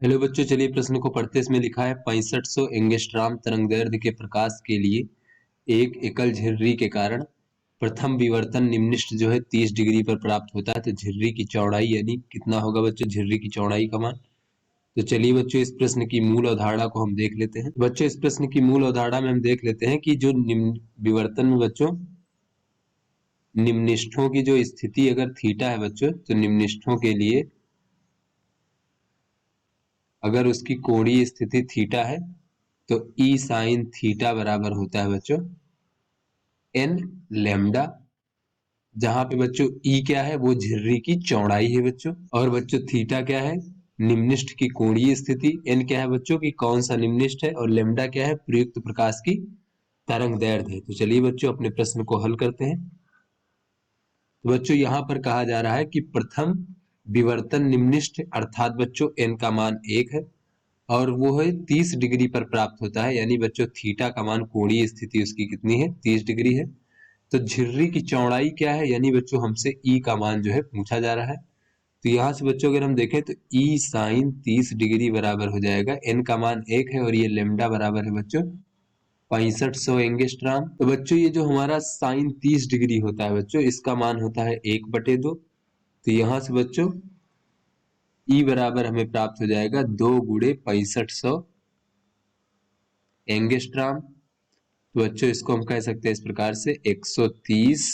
Hello बच्चों, चलिए प्रश्न को पढ़ते। इसमें लिखा है 6500 एंगस्ट्राम तरंगदैर्ध्य के प्रकाश के लिए एक एकल झिर्री के कारण प्रथम विवर्तन निम्नलिखित जो है 30 डिग्री पर प्राप्त होता है। तो झिर्री की चौड़ाई यानी कितना होगा बच्चों, झिर्री की चौड़ाई का मान। तो चलिए बच्चों इस प्रश्न की मूल अवधारणा को हम देख लेते हैं। बच्चों इस प्रश्न की मूल अवधारणा में हम देख लेते हैं कि जो निम्न विवर्तन में बच्चों निम्नलिखितों की जो स्थिति अगर थीटा है बच्चों, तो निम्नलिखितों के लिए अगर उसकी कोणीय स्थिति थीटा है तो ई साइन थीटा बराबर होता है बच्चों एन लेमडा, जहां पे बच्चों ई क्या है, वो झिर्री की चौड़ाई है बच्चों, और बच्चों थीटा क्या है, निम्नलिखित की कोणीय स्थिति, एन क्या है बच्चों कि कौन सा निम्नलिखित है, और लेमडा क्या है, प्रयुक्त प्रकाश की तरंग दैर्ध्य है। तो चलिए बच्चों अपने प्रश्न को हल करते हैं। तो बच्चों यहां पर कहा जा रहा है कि प्रथम विवर्तन निम्नलिखित अर्थात बच्चों एन का मान 1 है और वो है 30 डिग्री पर प्राप्त होता है, यानी बच्चों थीटा का मान, कोणीय स्थिति उसकी कितनी है, 30 डिग्री है। तो झिर्री की चौड़ाई क्या है, यानी बच्चों हमसे ई का मान जो है पूछा जा रहा है। तो यहाँ से बच्चों अगर हम देखें तो ई साइन 30 डिग्री बराबर हो जाएगा, एन का मान 1 है और ये लेमडा बराबर है बच्चों 6500 एंगस्ट्राम। तो बच्चों ये जो हमारा साइन 30 डिग्री होता है बच्चों, इसका मान होता है 1/2। तो यहाँ से बच्चों ई बराबर हमें प्राप्त हो जाएगा 2 गुणे 6500 एंगस्ट्राम। तो बच्चों इसको हम कह सकते हैं इस प्रकार से 130,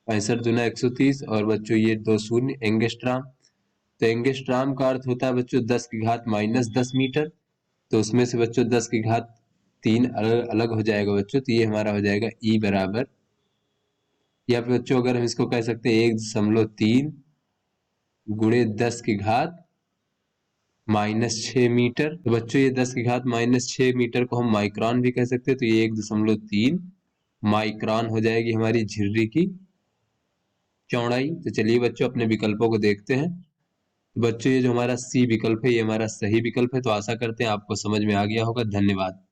65 दूना 130 और बच्चों ये 2 शून्य एंगस्ट्राम। तो एंगस्ट्राम का अर्थ होता है बच्चों 10 की घात -10 मीटर। तो उसमें से बच्चों 10 की घात 3 अलग अलग हो जाएगा बच्चों, तो ये हमारा हो जाएगा ई बराबर, या फिर बच्चों अगर हम इसको कह सकते हैं 1.3 गुणे 10 की घात -6 मीटर। तो बच्चों ये 10 की घात -6 मीटर को हम माइक्रोन भी कह सकते हैं। तो ये 1.3 माइक्रोन हो जाएगी हमारी झिर्री की चौड़ाई। तो चलिए बच्चों अपने विकल्पों को देखते हैं। तो बच्चों ये जो हमारा सी विकल्प है ये हमारा सही विकल्प है। तो आशा करते हैं आपको समझ में आ गया होगा। धन्यवाद।